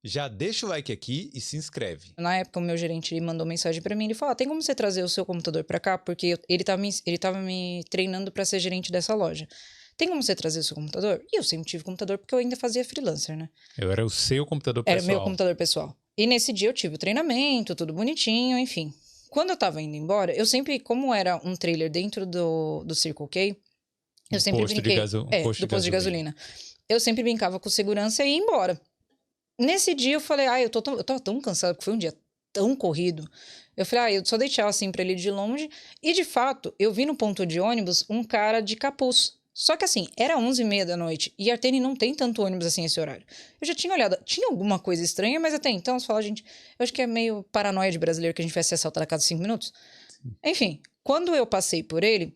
Já deixa o like aqui e se inscreve. Na época, o meu gerente mandou mensagem pra mim, ele falou, tem como você trazer o seu computador pra cá? Porque ele tava me treinando pra ser gerente dessa loja. Tem como você trazer o seu computador? E eu sempre tive computador porque eu ainda fazia freelancer, né? Eu era o seu computador Era pessoal. meu computador pessoal. E nesse dia eu tive o treinamento, tudo bonitinho, enfim. Quando eu tava indo embora, eu sempre, como era um trailer dentro do Circle K, eu sempre brinquei... do posto de gasolina. Eu sempre brincava com segurança e ia embora. Nesse dia eu falei, eu tava tão cansada, porque foi um dia tão corrido. Eu falei, eu só dei tchau assim pra ele de longe. E de fato, eu vi no ponto de ônibus um cara de capuz. Só que assim, era 11h30 da noite e Artene não tem tanto ônibus assim esse horário. Eu já tinha olhado, tinha alguma coisa estranha, mas até então, você fala, gente, eu acho que é meio paranoia de brasileiro que a gente vai ser assaltado a cada 5 minutos. Sim. Enfim, quando eu passei por ele,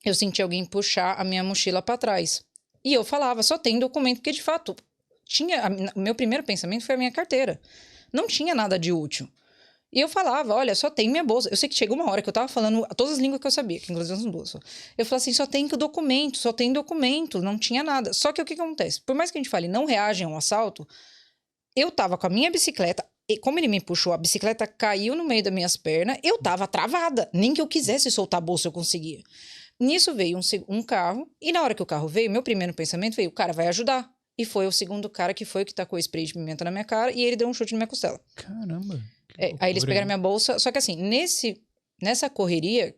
eu senti alguém puxar a minha mochila pra trás. E eu falava, só tem documento, porque de fato, o meu primeiro pensamento foi a minha carteira. Não tinha nada de útil. E eu falava, olha, só tem minha bolsa. Eu sei que chegou uma hora que eu tava falando todas as línguas que eu sabia, que inclusive são duas. Eu falava assim, só tem documento, não tinha nada. Só que o que acontece? Por mais que a gente fale, não reagem a um assalto, eu tava com a minha bicicleta, e como ele me puxou, a bicicleta caiu no meio das minhas pernas, eu tava travada. Nem que eu quisesse soltar a bolsa eu conseguia. Nisso veio um carro, e na hora que o carro veio, meu primeiro pensamento veio, o cara vai ajudar. E foi o segundo cara que foi o que tacou spray de pimenta na minha cara, e ele deu um chute na minha costela. Caramba! Aí eles pegaram minha bolsa, só que assim, nessa correria,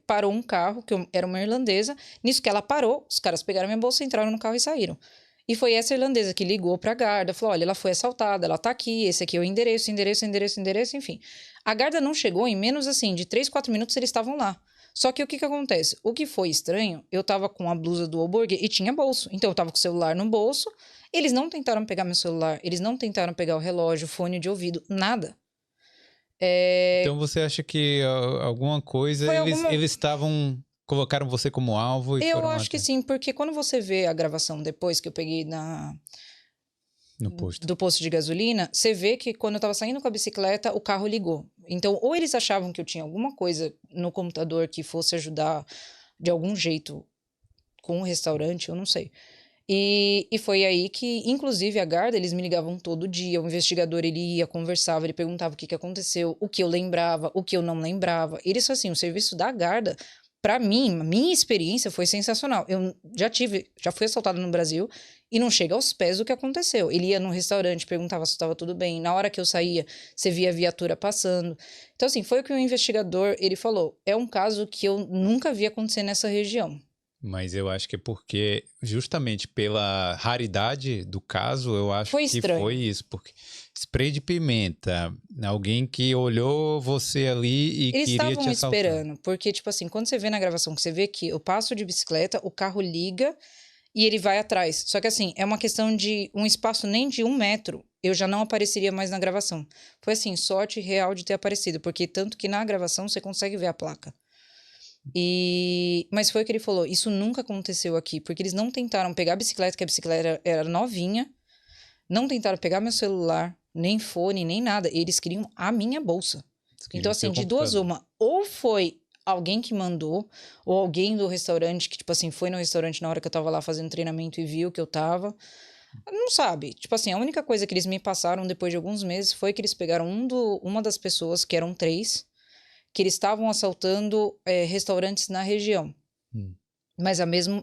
parou um carro, que era uma irlandesa, nisso que ela parou, os caras pegaram minha bolsa, entraram no carro e saíram. E foi essa irlandesa que ligou pra guarda, falou, olha, ela foi assaltada, ela tá aqui, esse aqui é o endereço, enfim. A guarda não chegou, em menos assim, de 3, 4 minutos eles estavam lá. Só que o que acontece? O que foi estranho, eu tava com a blusa do hambúrguer e tinha bolso. Então eu tava com o celular no bolso, eles não tentaram pegar meu celular, eles não tentaram pegar o relógio, fone de ouvido, nada. Então você acha que alguma coisa eles estavam... Colocaram você como alvo e eu acho que sim, porque quando você vê a gravação depois que eu peguei do posto de gasolina, você vê que quando eu tava saindo com a bicicleta, o carro ligou. Então, ou eles achavam que eu tinha alguma coisa no computador que fosse ajudar de algum jeito com o restaurante, eu não sei. E foi aí que, inclusive, a guarda, eles me ligavam todo dia, o investigador, ele ia, conversava, ele perguntava o que aconteceu, o que eu lembrava, o que eu não lembrava. Eles, assim, o serviço da guarda, pra mim, minha experiência foi sensacional. Eu já fui assaltada no Brasil e não chega aos pés do que aconteceu. Ele ia no restaurante, perguntava se estava tudo bem. Na hora que eu saía, você via a viatura passando. Então, assim, foi o que o investigador, ele falou. É um caso que eu nunca vi acontecer nessa região. Mas eu acho que é porque, justamente pela raridade do caso, eu acho que foi isso. Porque spray de pimenta, alguém que olhou você ali e queria te assaltar. Eles estavam esperando, porque, tipo assim, quando você vê na gravação, que você vê que eu passo de bicicleta, o carro liga e ele vai atrás. Só que, assim, é uma questão de um espaço nem de 1 metro, eu já não apareceria mais na gravação. Foi, assim, sorte real de ter aparecido, porque tanto que na gravação você consegue ver a placa. Mas foi o que ele falou, isso nunca aconteceu aqui, porque eles não tentaram pegar a bicicleta, que a bicicleta era novinha, não tentaram pegar meu celular, nem fone, nem nada, eles queriam a minha bolsa. Então, assim, de duas uma, ou foi alguém que mandou, ou alguém do restaurante que, tipo assim, foi no restaurante na hora que eu tava lá fazendo treinamento e viu que eu tava, não sabe, tipo assim, a única coisa que eles me passaram depois de alguns meses foi que eles pegaram uma das pessoas, que eram 3, que eles estavam assaltando restaurantes na região. Mas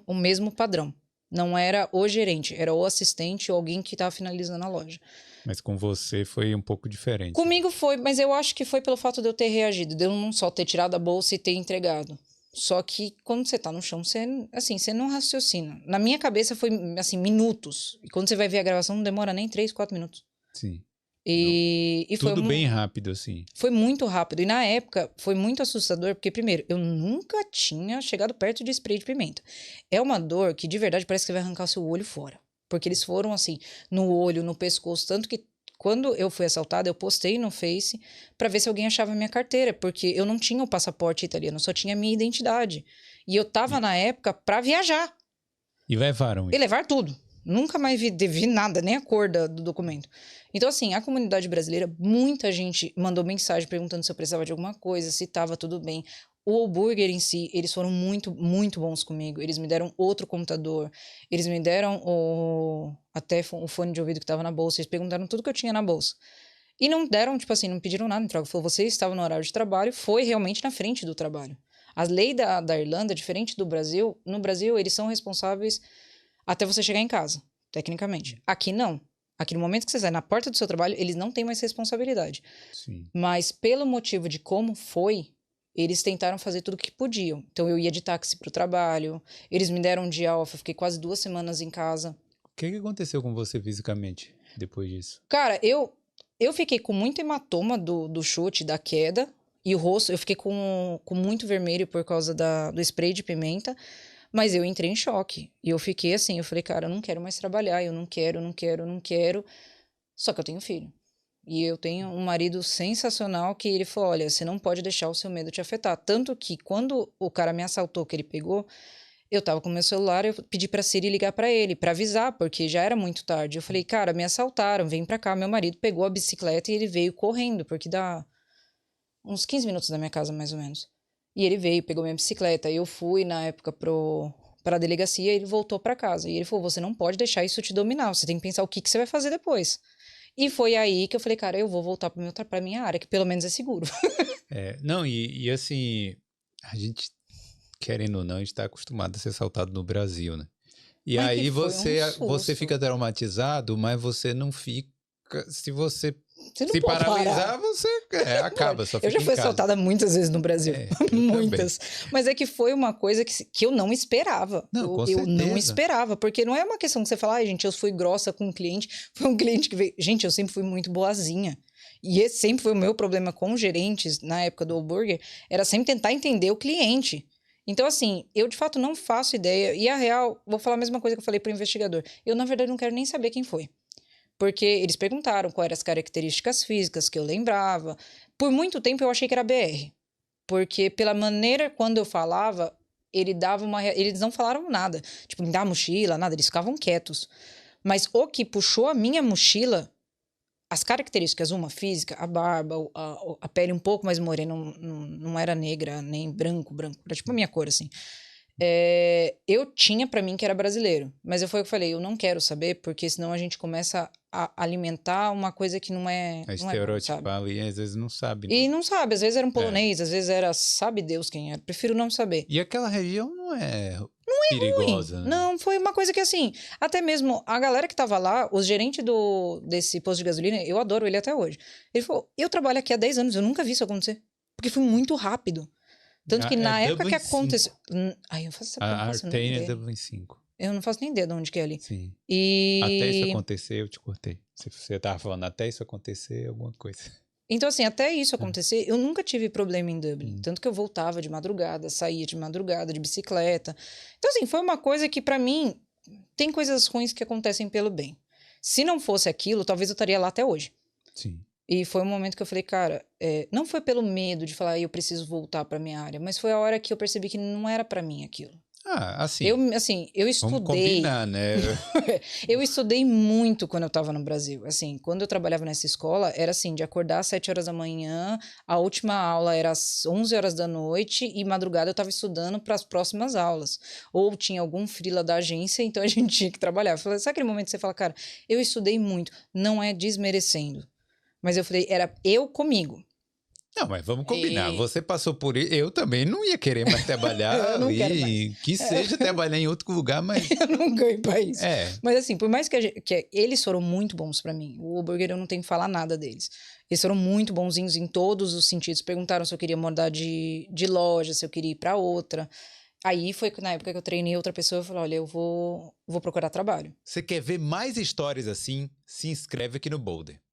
o mesmo padrão. Não era o gerente, era o assistente ou alguém que estava finalizando a loja. Mas com você foi um pouco diferente. Comigo foi, mas eu acho que foi pelo fato de eu ter reagido, de eu não só ter tirado a bolsa e ter entregado. Só que quando você tá no chão, você não raciocina. Na minha cabeça foi, assim, minutos. E quando você vai ver a gravação, não demora nem 3, 4 minutos. Sim. E tudo bem rápido, assim. Foi muito rápido. E na época, foi muito assustador, porque, primeiro, eu nunca tinha chegado perto de spray de pimenta. É uma dor que, de verdade, parece que vai arrancar o seu olho fora. Porque eles foram, assim, no olho, no pescoço. Tanto que, quando eu fui assaltada, eu postei no Face pra ver se alguém achava a minha carteira. Porque eu não tinha o passaporte italiano, só tinha a minha identidade. E eu tava, na época, pra viajar. E levaram isso? E levar tudo. Nunca mais vi nada, nem a cor do documento. Então, assim, a comunidade brasileira, muita gente mandou mensagem perguntando se eu precisava de alguma coisa, se estava tudo bem. O Burger em si, eles foram muito, muito bons comigo. Eles me deram outro computador. Eles me deram até o fone de ouvido que estava na bolsa. Eles perguntaram tudo que eu tinha na bolsa. E não deram, tipo assim, não pediram nada em troca. Falou, você estava no horário de trabalho, foi realmente na frente do trabalho. A lei da Irlanda, diferente do Brasil, no Brasil eles são responsáveis até você chegar em casa, tecnicamente. Aqui não. Aqui no momento que você sai na porta do seu trabalho, eles não têm mais responsabilidade. Sim. Mas pelo motivo de como foi, eles tentaram fazer tudo o que podiam. Então eu ia de táxi pro trabalho, eles me deram um dia off, eu fiquei quase 2 semanas em casa. O que aconteceu com você fisicamente depois disso? Cara, eu fiquei com muito hematoma do chute, da queda. E o rosto, eu fiquei com muito vermelho por causa do spray de pimenta. Mas eu entrei em choque. E eu fiquei assim, eu falei, cara, eu não quero mais trabalhar. Eu não quero. Só que eu tenho filho. E eu tenho um marido sensacional que ele falou, olha, você não pode deixar o seu medo te afetar. Tanto que quando o cara me assaltou, que ele pegou, eu tava com meu celular, eu pedi pra Siri ligar pra ele, pra avisar, porque já era muito tarde. Eu falei, cara, me assaltaram, vem pra cá. Meu marido pegou a bicicleta e ele veio correndo, porque dá uns 15 minutos da minha casa, mais ou menos. E ele veio, pegou minha bicicleta. Eu fui, na época, pra delegacia e ele voltou pra casa. E ele falou, você não pode deixar isso te dominar, você tem que pensar o que você vai fazer depois. E foi aí que eu falei, cara, eu vou voltar pra minha área, que pelo menos é seguro. Não, e assim, a gente, querendo ou não, a gente tá acostumado a ser assaltado no Brasil, né? E mas aí você fica traumatizado, mas você não fica... Se você se paralisar, você acaba, só fica Eu já fui assaltada muitas vezes no Brasil. Muitas. Também. Mas é que foi uma coisa que eu não esperava. Não, eu não esperava, porque não é uma questão que você fala, gente, eu fui grossa com um cliente. Foi um cliente que veio... Gente, eu sempre fui muito boazinha. E esse sempre foi o meu problema com gerentes, na época do Burger, era sempre tentar entender o cliente. Então, assim, eu de fato não faço ideia. E a real, vou falar a mesma coisa que eu falei pro investigador. Eu, na verdade, não quero nem saber quem foi. Porque eles perguntaram quais eram as características físicas que eu lembrava. Por muito tempo eu achei que era BR. Porque pela maneira quando eu falava, eles não falaram nada. Tipo, me dá a mochila, nada. Eles ficavam quietos. Mas o que puxou a minha mochila, as características, uma física, a barba, a pele um pouco mais morena, não era negra, nem branco. Era tipo a minha cor, assim. Eu tinha pra mim que era brasileiro, mas foi o que eu falei, eu não quero saber, porque senão a gente começa a alimentar uma coisa que não é... estereotipar ali, às vezes não sabe. Né? E não sabe, às vezes era um polonês, às vezes era, sabe Deus quem era, prefiro não saber. E aquela região não é perigosa. Ruim. Né? Não, foi uma coisa que assim, até mesmo a galera que tava lá, os gerentes desse posto de gasolina, eu adoro ele até hoje. Ele falou, eu trabalho aqui há 10 anos, eu nunca vi isso acontecer, porque foi muito rápido. Tanto que na época que aconteceu... Ai, eu faço essa pergunta. A Artane é Dublin 5. Eu não faço nem ideia de onde que é ali. Sim. E... Até isso acontecer, eu te cortei. Se você tava falando até isso acontecer, alguma coisa. Então, assim, até isso acontecer, eu nunca tive problema em Dublin. Tanto que eu voltava de madrugada, saía de madrugada, de bicicleta. Então, assim, foi uma coisa que, pra mim, tem coisas ruins que acontecem pelo bem. Se não fosse aquilo, talvez eu estaria lá até hoje. Sim. E foi um momento que eu falei, cara, não foi pelo medo de falar, eu preciso voltar pra minha área, mas foi a hora que eu percebi que não era pra mim aquilo. Assim. Eu estudei. Vamos combinar, né? Eu estudei muito quando eu estava no Brasil. Assim, quando eu trabalhava nessa escola, era assim, de acordar às 7 horas da manhã, a última aula era às 11 horas da noite e madrugada eu estava estudando para as próximas aulas. Ou tinha algum freela da agência, então a gente tinha que trabalhar. Eu falei, sabe aquele momento que você fala, cara, eu estudei muito, não é desmerecendo. Mas eu falei, era eu comigo. Não, mas vamos combinar. Você passou por isso. Eu também não ia querer mais trabalhar ali. Que seja trabalhar em outro lugar, mas... Eu não ganho pra isso. Mas assim, por mais que eles foram muito bons pra mim. O Burger, eu não tenho que falar nada deles. Eles foram muito bonzinhos em todos os sentidos. Perguntaram se eu queria mudar de loja, se eu queria ir pra outra. Aí foi na época que eu treinei outra pessoa, eu falei, olha, eu vou procurar trabalho. Você quer ver mais histórias assim? Se inscreve aqui no Boulder.